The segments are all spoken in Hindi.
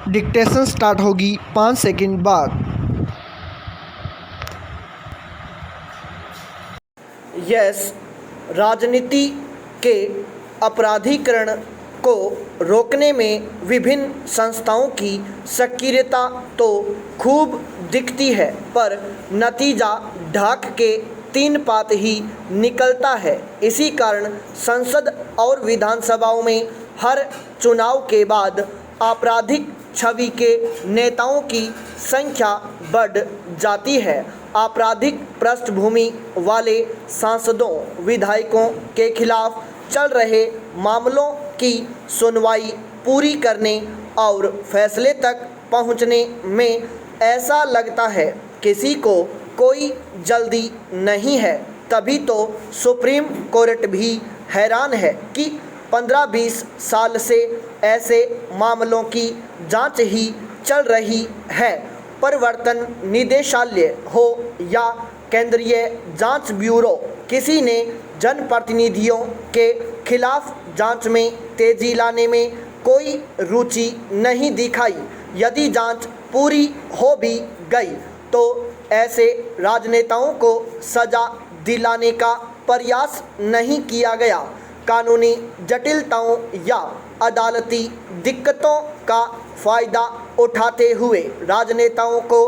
डिक्टेशन स्टार्ट होगी 5 सेकंड बाद। यस, राजनीति के अपराधीकरण को रोकने में विभिन्न संस्थाओं की सक्रियता तो खूब दिखती है, पर नतीजा ढाक के 3 पात ही निकलता है। इसी कारण संसद और विधानसभाओं में हर चुनाव के बाद आपराधिक छवि के नेताओं की संख्या बढ़ जाती है। आपराधिक पृष्ठभूमि वाले सांसदों, विधायकों के खिलाफ चल रहे मामलों की सुनवाई पूरी करने और फैसले तक पहुंचने में ऐसा लगता है किसी को कोई जल्दी नहीं है। तभी तो सुप्रीम कोर्ट भी हैरान है कि 15-20 साल से ऐसे मामलों की जांच ही चल रही है। प्रवर्तन निदेशालय हो या केंद्रीय जांच ब्यूरो, किसी ने जनप्रतिनिधियों के खिलाफ जांच में तेजी लाने में कोई रुचि नहीं दिखाई। यदि जांच पूरी हो भी गई तो ऐसे राजनेताओं को सजा दिलाने का प्रयास नहीं किया गया। कानूनी जटिलताओं या अदालती दिक्कतों का फ़ायदा उठाते हुए राजनेताओं को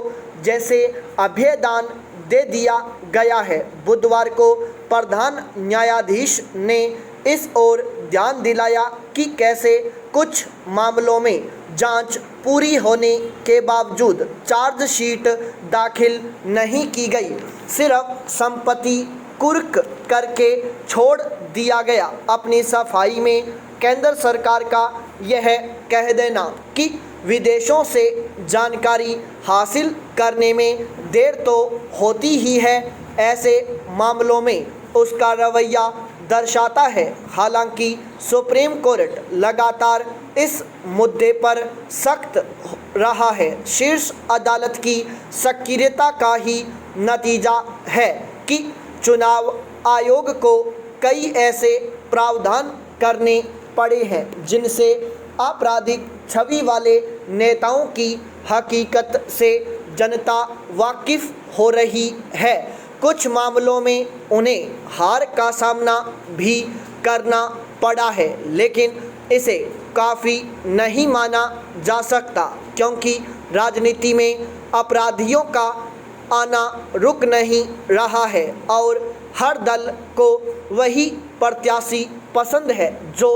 जैसे अभयदान दे दिया गया है। बुधवार को प्रधान न्यायाधीश ने इस ओर ध्यान दिलाया कि कैसे कुछ मामलों में जांच पूरी होने के बावजूद चार्जशीट दाखिल नहीं की गई, सिर्फ संपत्ति कुर्क करके छोड़ दिया गया। अपनी सफाई में केंद्र सरकार का यह कह देना कि विदेशों से जानकारी हासिल करने में देर तो होती ही है, ऐसे मामलों में उसका रवैया दर्शाता है। हालांकि सुप्रीम कोर्ट लगातार इस मुद्दे पर सख्त रहा है। शीर्ष अदालत की सक्रियता का ही नतीजा है कि चुनाव आयोग को कई ऐसे प्रावधान करने पड़े हैं जिनसे आपराधिक छवि वाले नेताओं की हकीकत से जनता वाकिफ हो रही है। कुछ मामलों में उन्हें हार का सामना भी करना पड़ा है, लेकिन इसे काफ़ी नहीं माना जा सकता, क्योंकि राजनीति में अपराधियों का आना रुक नहीं रहा है और हर दल को वही प्रत्याशी पसंद है जो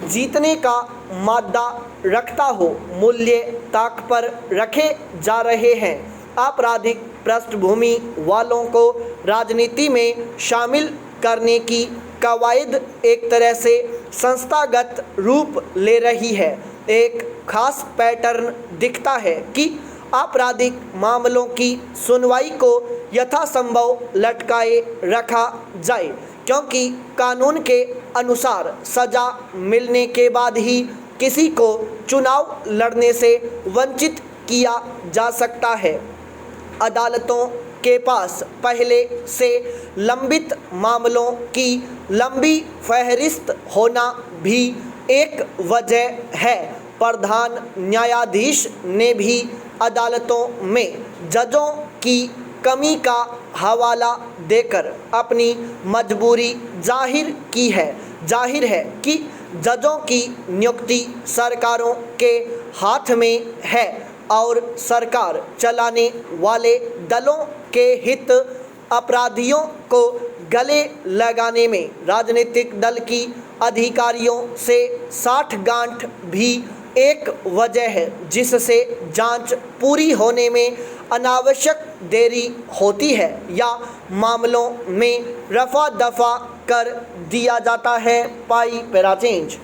जीतने का मादा रखता हो। मूल्य ताक पर रखे जा रहे हैं। आपराधिक पृष्ठभूमि वालों को राजनीति में शामिल करने की कवायद एक तरह से संस्थागत रूप ले रही है। एक खास पैटर्न दिखता है कि आपराधिक मामलों की सुनवाई को यथासंभव लटकाए रखा जाए, क्योंकि कानून के अनुसार सजा मिलने के बाद ही किसी को चुनाव लड़ने से वंचित किया जा सकता है। अदालतों के पास पहले से लंबित मामलों की लंबी फहरिस्त होना भी एक वजह है। प्रधान न्यायाधीश ने भी अदालतों में जजों की कमी का हवाला देकर अपनी मजबूरी जाहिर है कि जजों की नियुक्ति सरकारों के हाथ में है और सरकार चलाने वाले दलों के हित अपराधियों को गले लगाने में राजनीतिक दल की अधिकारियों से साठगांठ भी एक वजह है, जिससे जांच पूरी होने में अनावश्यक देरी होती है या मामलों में रफा दफा कर दिया जाता है। पाई पैराचेंज।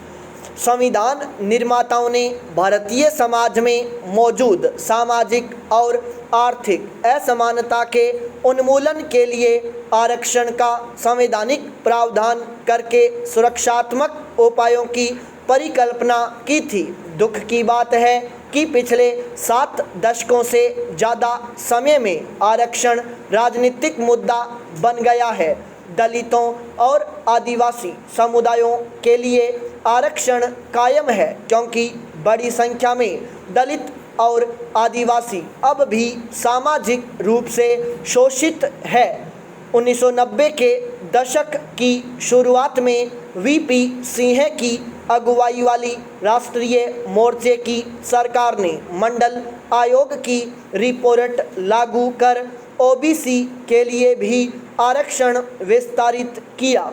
संविधान निर्माताओं ने भारतीय समाज में मौजूद सामाजिक और आर्थिक असमानता के उन्मूलन के लिए आरक्षण का संवैधानिक प्रावधान करके सुरक्षात्मक उपायों की परिकल्पना की थी। दुख की बात है कि पिछले 7 दशकों से ज़्यादा समय में आरक्षण राजनीतिक मुद्दा बन गया है। दलितों और आदिवासी समुदायों के लिए आरक्षण कायम है क्योंकि बड़ी संख्या में दलित और आदिवासी अब भी सामाजिक रूप से शोषित है। 1990 के दशक की शुरुआत में वीपी सिंह की अगुवाई वाली राष्ट्रीय मोर्चे की सरकार ने मंडल आयोग की रिपोर्ट लागू कर ओबीसी के लिए भी आरक्षण विस्तारित किया।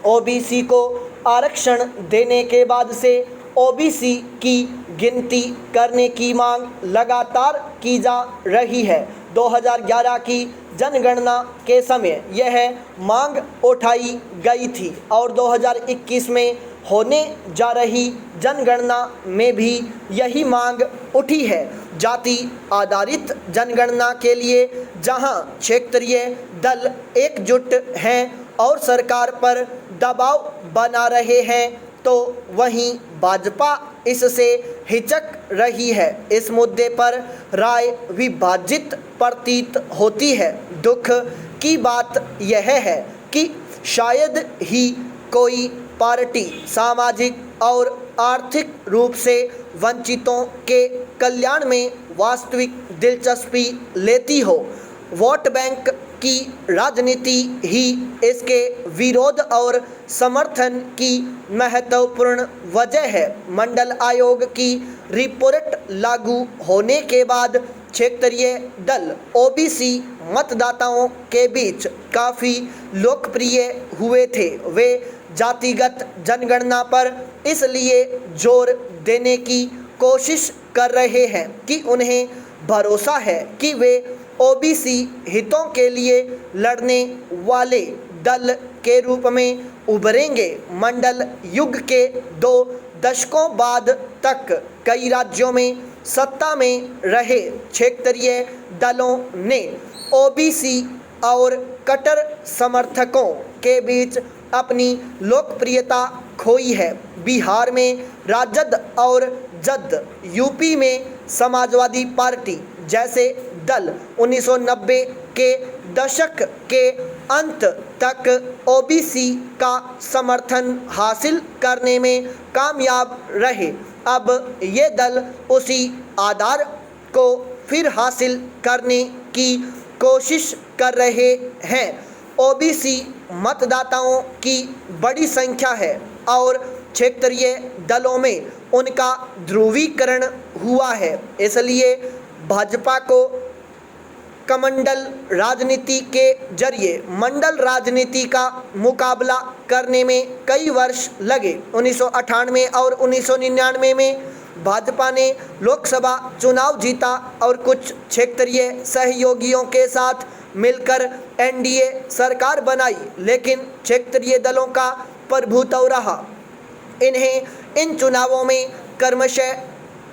ओबीसी को आरक्षण देने के बाद से ओबीसी की गिनती करने की मांग लगातार की जा रही है। 2011 की जनगणना के समय यह मांग उठाई गई थी और 2021 में होने जा रही जनगणना में भी यही मांग उठी है। जाति आधारित जनगणना के लिए जहां क्षेत्रीय दल एकजुट हैं और सरकार पर दबाव बना रहे हैं, तो वहीं भाजपा इससे हिचक रही है। इस मुद्दे पर राय विभाजित प्रतीत होती है। दुख की बात यह है कि शायद ही कोई पार्टी सामाजिक और आर्थिक रूप से वंचितों के कल्याण में वास्तविक दिलचस्पी लेती हो। वोट बैंक की राजनीति ही इसके विरोध और समर्थन की महत्वपूर्ण वजह है। मंडल आयोग की रिपोर्ट लागू होने के बाद क्षेत्रीय दल ओबीसी मतदाताओं के बीच काफ़ी लोकप्रिय हुए थे। वे जातिगत जनगणना पर इसलिए जोर देने की कोशिश कर रहे हैं कि उन्हें भरोसा है कि वे ओबीसी हितों के लिए लड़ने वाले दल के रूप में उभरेंगे। मंडल युग के 2 दशकों बाद तक कई राज्यों में सत्ता में रहे क्षेत्रीय दलों ने ओबीसी और कट्टर समर्थकों के बीच अपनी लोकप्रियता खोई है। बिहार में राजद और जद, यूपी में समाजवादी पार्टी जैसे दल 1990 के दशक के अंत तक ओबीसी का समर्थन हासिल करने में कामयाब रहे। अब ये दल उसी आधार को फिर हासिल करने की कोशिश कर रहे हैं। ओबीसी मतदाताओं की बड़ी संख्या है और क्षेत्रीय दलों में उनका ध्रुवीकरण हुआ है। इसलिए भाजपा को कमंडल राजनीति के जरिए मंडल राजनीति का मुकाबला करने में कई वर्ष लगे। 1998 और 1999 में भाजपा ने लोकसभा चुनाव जीता और कुछ क्षेत्रीय सहयोगियों के साथ मिलकर एनडीए सरकार बनाई, लेकिन क्षेत्रीय दलों का प्रभुत्व रहा। इन्हें इन चुनावों में क्रमशः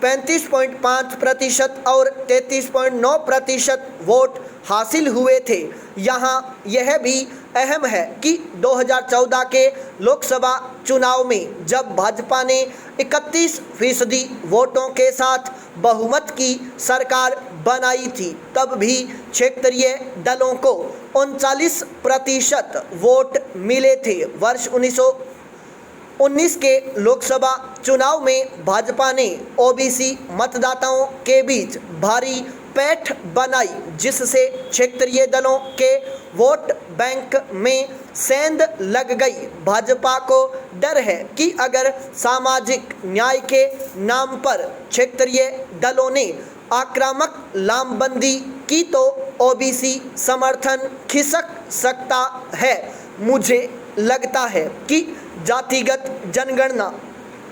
35.5% और 33.9% वोट हासिल हुए थे। यहाँ यह भी अहम है कि 2014 के लोकसभा चुनाव में जब भाजपा ने 31% वोटों के साथ बहुमत की सरकार बनाई थी, तब भी क्षेत्रीय दलों को 39% वोट मिले थे। वर्ष 1919 के लोकसभा चुनाव में भाजपा ने ओबीसी मतदाताओं के बीच भारी पैठ बनाई, जिससे क्षेत्रीय दलों के वोट बैंक में सेंध लग गई। भाजपा को डर है कि अगर सामाजिक न्याय के नाम पर क्षेत्रीय दलों ने आक्रामक लामबंदी की तो ओबीसी समर्थन खिसक सकता है। मुझे लगता है कि जातिगत जनगणना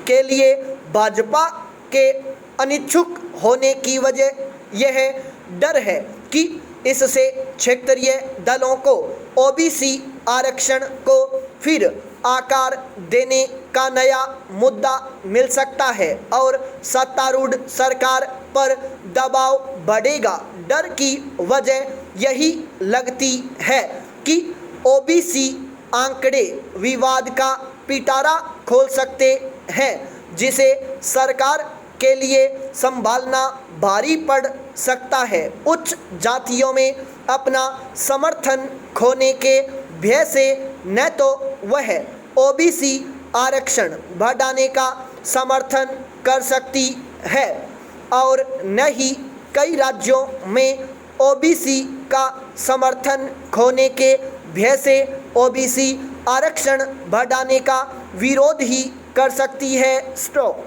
के लिए भाजपा के अनिच्छुक होने की वजह यह डर है कि इससे क्षेत्रीय दलों को ओबीसी आरक्षण को फिर आकार देने का नया मुद्दा मिल सकता है और सत्तारूढ़ सरकार पर दबाव बढ़ेगा। डर की वजह यही लगती है कि ओबीसी आंकड़े विवाद का पिटारा खोल सकते हैं, जिसे सरकार के लिए संभालना भारी पड़ सकता है। उच्च जातियों में अपना समर्थन खोने के भय से न तो वह ओबीसी आरक्षण बढ़ाने का समर्थन कर सकती है और न ही कई राज्यों में ओबीसी का समर्थन खोने के भय से ओबीसी आरक्षण बढ़ाने का विरोध ही कर सकती है। स्टॉप।